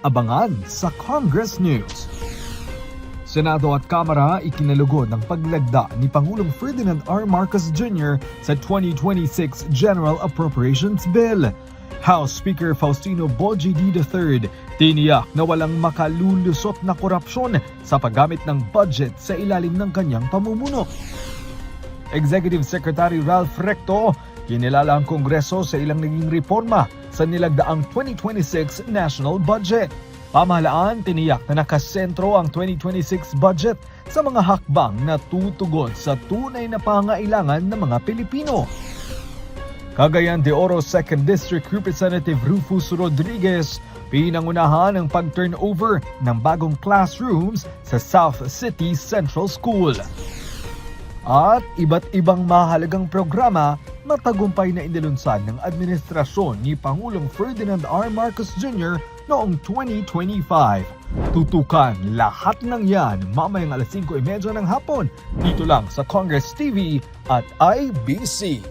Abangan sa Congress News. Senado at Kamara ikinalugod ng paglagda ni Pangulong Ferdinand R. Marcos Jr. sa 2026 General Appropriations Bill. House Speaker Faustino Bogie D. III tiniyak na walang makalulusot na korupsyon sa paggamit ng budget sa ilalim ng kanyang pamumuno. Executive Secretary Ralph Recto kinilala ang Kongreso sa ilang naging reforma sa nilagdaang 2026 national budget. Pamahalaan tiniyak na nakasentro ang 2026 budget sa mga hakbang na tutugon sa tunay na pangailangan ng mga Pilipino. Cagayan de Oro 2nd District Representative Rufus Rodriguez pinangunahan ang pag-turnover ng bagong classrooms sa South City Central School. At iba't ibang mahalagang programa matagumpay na inilunsad ng administrasyon ni Pangulong Ferdinand R. Marcos Jr. noong 2025. Tutukan lahat ng yan mamayang alas 5:30 ng hapon dito lang sa Congress TV at IBC.